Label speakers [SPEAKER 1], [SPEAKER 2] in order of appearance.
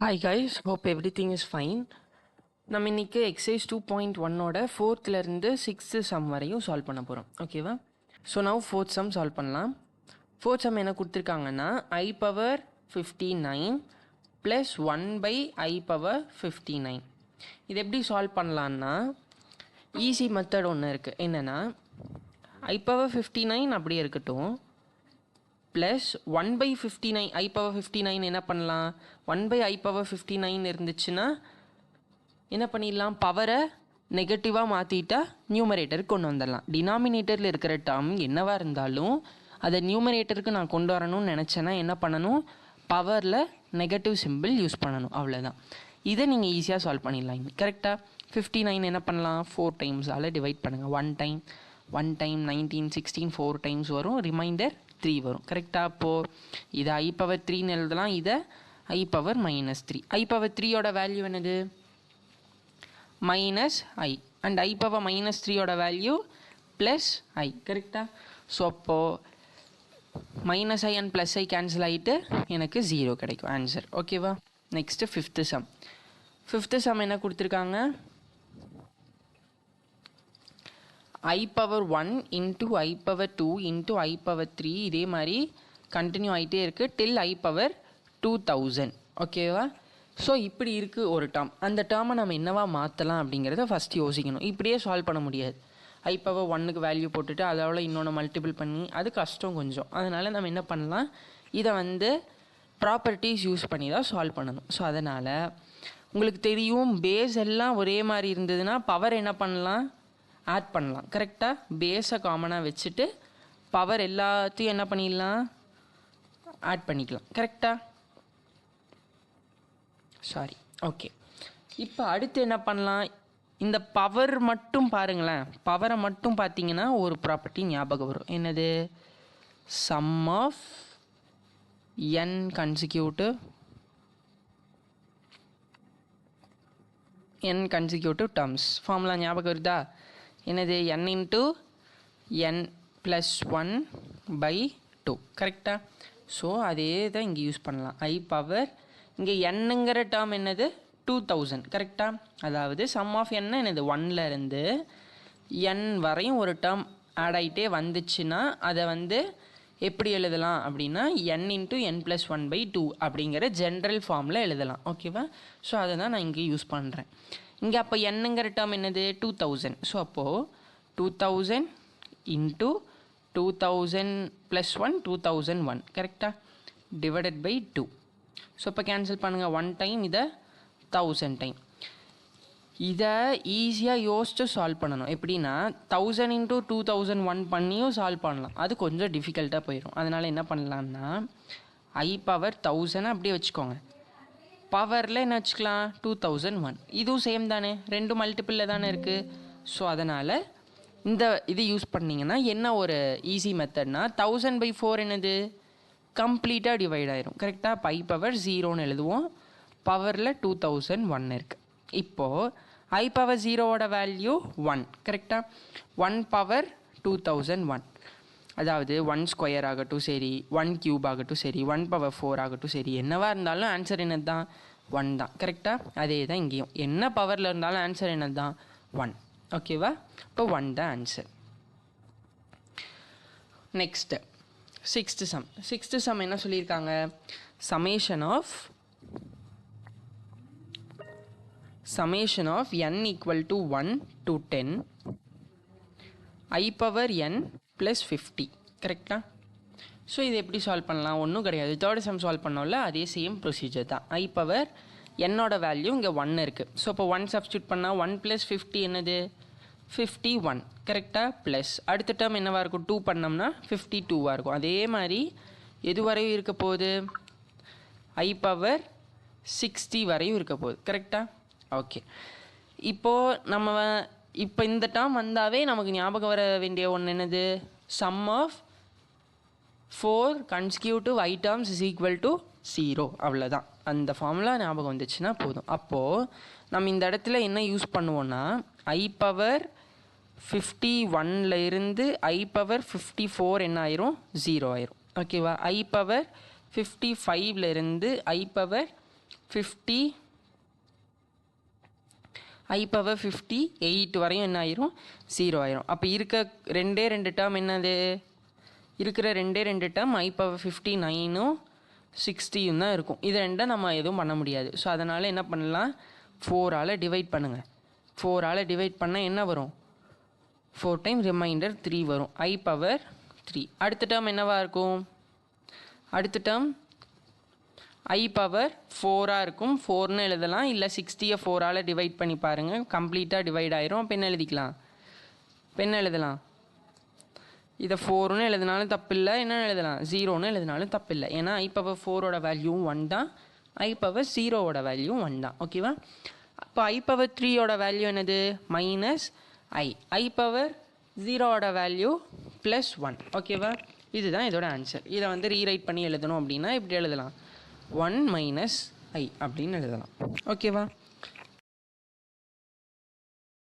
[SPEAKER 1] Hi guys, hope everything is fine. நம்ம இன்னைக்கு exercise 2.1ஓட ஃபோர்த்லேருந்து sixth some வரையும் சால்வ் பண்ண போகிறோம். ஓகேவா? So now fourth some solve பண்ணலாம். ஃபோர்த் சம் என்ன கொடுத்துருக்காங்கன்னா I பவர் 59 ப்ளஸ் 1/I/59. இது எப்படி சால்வ் பண்ணலான்னா ஈஸி மெத்தட் ஒன்று இருக்குது. என்னென்னா I/59 அப்படியே இருக்கட்டும், ப்ளஸ் 1/59 I/59 என்ன பண்ணலாம், 1/I/59 இருந்துச்சுன்னா என்ன பண்ணிடலாம், பவரை நெகட்டிவாக மாற்றிட்டா நியூமரேட்டருக்கு கொண்டு வந்துடலாம். டினாமினேட்டரில் இருக்கிற டேர்ம் என்னவாக இருந்தாலும் அதை நியூமரேட்டருக்கு நான் கொண்டு வரணும்னு நினச்சேன்னா என்ன பண்ணணும், பவரில் நெகட்டிவ் சிம்பிள் யூஸ் பண்ணணும். அவ்வளோதான். இதை நீங்கள் ஈஸியாக சால்வ் பண்ணிடலாம். கரெக்டாக 59 என்ன பண்ணலாம், 4 டைம்ஸால் டிவைட் பண்ணுங்கள். 1 டைம் 19 16 4 டைம்ஸ் வரும், ரிமைண்டர் 3 வரும். கரெக்டாக? அப்போது இதை I/3ன்னு எழுதலாம், இதை I/-3. I/3யோட வேல்யூ என்னது, -i, அண்ட் I/-3யோட வேல்யூ +i. கரெக்டாக? ஸோ அப்போது -i அண்ட் +i கேன்சல் ஆகிட்டு எனக்கு 0 கிடைக்கும் ஆன்சர். ஓகேவா? நெக்ஸ்ட்டு ஃபிஃப்த்து சம் என்ன கொடுத்துருக்காங்க, I/1 into I/2 into I/3 இதே மாதிரி கண்டினியூ ஆகிட்டே இருக்குது டில் I/2000. ஓகேவா? ஸோ இப்படி இருக்குது ஒரு டேர்ம். அந்த டேர்மை நம்ம என்னவா மாற்றலாம் அப்படிங்கிறத ஃபஸ்ட் யோசிக்கணும். இப்படியே சால்வ் பண்ண முடியாது. I/1க்கு வேல்யூ போட்டுட்டு அதோட இன்னொன்று மல்டிபிள் பண்ணி அது கஷ்டம் கொஞ்சம். அதனால் நம்ம என்ன பண்ணலாம், இதை ப்ராப்பர்ட்டிஸ் யூஸ் பண்ணி தான் சால்வ் பண்ணணும். ஸோ அதனால் உங்களுக்கு தெரியும், பேஸ் எல்லாம் ஒரே மாதிரி இருந்ததுன்னா பவர் என்ன பண்ணலாம், ஆட் பண்ணலாம். கரெக்டாக? பேஸை காமனாக வச்சுட்டு பவர் எல்லாத்தையும் என்ன பண்ணிடலாம், ஆட் பண்ணிக்கலாம். கரெக்டாக? Sorry, okay. இப்போ அடுத்து என்ன பண்ணலாம், இந்த பவர் மட்டும் பாருங்களேன். பவரை மட்டும் பார்த்தீங்கன்னா ஒரு ப்ராப்பர்ட்டி ஞாபகம் வரும். என்னது, sum of n consecutive terms formula ஞாபகம் வருதா? என்னது, n இன்ட்டு n + 1/2. கரெக்டாக? ஸோ அதே தான் இங்கே யூஸ் பண்ணலாம். I/, இங்கே என்னங்கிற டேர்ம் என்னது, 2000. கரெக்டாக? அதாவது சம் ஆஃப் n என்னது, 1லேருந்து n வரையும் ஒரு டேர்ம் ஆட் ஆகிட்டே வந்துச்சுன்னா அதை எப்படி எழுதலாம் அப்படின்னா n இன்ட்டு n + 1/2 அப்படிங்கிற ஜென்ரல் ஃபார்மில் எழுதலாம். ஓகேவா? ஸோ அதை தான் நான் இங்கே யூஸ் பண்ணுறேன். இங்கே அப்போ என்னங்கிற டேர்ம் என்னது, 2000. ஸோ அப்போது 2000 இன்ட்டு 2000 + 1 2001. கரெக்டாக? Divided by 2. ஸோ இப்போ கேன்சல் பண்ணுங்கள். 1 டைம், இதை 1000 டைம். இதை ஈஸியாக யோசிச்சு சால்வ் பண்ணணும். எப்படின்னா 1000 இன்ட்டு 2001 பண்ணியும் சால்வ் பண்ணலாம். அது கொஞ்சம் டிஃபிகல்ட்டாக போயிடும். அதனால் என்ன பண்ணலான்னா I/1000 அப்படியே வச்சுக்கோங்க. பவரில் என்ன வச்சுக்கலாம், 2001. இதுவும் சேம் தானே, ரெண்டும் மல்டிப்பிளில் தானே இருக்குது. ஸோ அதனால் இது யூஸ் பண்ணிங்கன்னா என்ன ஒரு ஈஸி மெத்தட்னா 1000/4 என்னது, கம்ப்ளீட்டாக டிவைட் ஆயிரும். கரெக்டாக? I/0ன்னு எழுதுவோம். பவரில் 2001 இருக்குது. இப்போது I/0வோட வேல்யூ 1. கரெக்டாக? 1/2001, அதாவது 1 ஸ்கொயர் ஆகட்டும் சரி, 1 கியூப் ஆகட்டும் சரி, 1/4 ஆகட்டும் சரி, என்னவாக இருந்தாலும் ஆன்சர் என்னது தான், 1 தான். கரெக்டாக? அதே தான் இங்கேயும், என்ன பவரில் இருந்தாலும் ஆன்சர் என்னது தான், 1. ஓகேவா? இப்போ 1 தான் ஆன்சர். நெக்ஸ்ட்டு சிக்ஸ்த்து சம் என்ன சொல்லியிருக்காங்க, summation of n = 1 to 10 I/n + 50. கரெக்டாக? ஸோ இது எப்படி சால்வ் பண்ணலாம், ஒன்றும் கிடையாது. தேர்ட் சம் சால்வ் பண்ணோம்ல, அதே சேம் ப்ரொசீஜர் தான். I/n வேல்யூ இங்கே 1 இருக்குது. ஸோ இப்போ 1 சப்ஸ்டியூட் பண்ணால் 1 + 50 என்னது, 51. கரெக்டாக? ப்ளஸ் அடுத்த டேர்ம் என்னவாக இருக்கும், 2 பண்ணோம்னா 52வாக இருக்கும். அதே மாதிரி எது வரையும் இருக்க போகுது, I/60 வரையும் இருக்க போகுது. கரெக்டாக? ஓகே. இப்போது இப்போ இந்த டேர்ம் வந்தாவே நமக்கு ஞாபகம் வர வேண்டிய ஒன்று என்னது, sum of 4 consecutive I terms = 0. அவ்வளோதான். அந்த ஃபார்முலா ஞாபகம் வந்துச்சுன்னா போதும். அப்போது நம்ம இந்த இடத்துல என்ன யூஸ் பண்ணுவோன்னா I/51 இருந்து I/54 என்ன ஆயிரும், 0 ஆயிரும். ஓகேவா? I/55 இருந்து I/54 50 I பவர் 50 8 வரையும் என்ன ஆயிரும் 0 ஆயிரும். அப்போ இருக்க ரெண்டு டேர்ம் என்னது, இருக்கிற ரெண்டு டேர்ம் I பவர் 59ம் 60யும் தான் இருக்கும். இது ரெண்டும் நம்ம எதுவும் பண்ண முடியாது. ஸோ அதனால் என்ன பண்ணலாம், 4ஆல் டிவைட் பண்ணுங்கள். 4ஆல் டிவைட் பண்ணால் என்ன வரும், 4 டைம் ரிமைண்டர் 3 வரும், I பவர் 3. அடுத்த டேர்ம் என்னவாக இருக்கும், அடுத்த டேர்ம் I பவர் 4ஆக இருக்கும். 4ன்னு எழுதலாம், இல்லை 60யை 4ஆல் டிவைட் பண்ணி பாருங்கள், கம்ப்ளீட்டாக டிவைட் ஆயிரும். அப்போ என்ன எழுதிக்கலாம், இப்போ என்ன எழுதலாம், இதை 4ன்னு எழுதினாலும் தப்பில்லை, என்ன எழுதலாம் 0ன்னு எழுதினாலும் தப்பில்லை. ஏன்னா I பவர் 4ஓட வேல்யூவும் 1 தான், I பவர் 0ஓட வேல்யூவும் 1 தான். ஓகேவா. அப்போ I பவர் 3ஓட வேல்யூ என்னது, மைனஸ் I பவர் 0ஓட வேல்யூ +1. ஓகேவா. இதுதான் இதோட ஆன்சர். இதை வந்து ரீரைட் பண்ணி எழுதணும் அப்படின்னா இப்படி எழுதலாம், 1 - I அப்படின்னு எழுதலாம். ஓகேவா.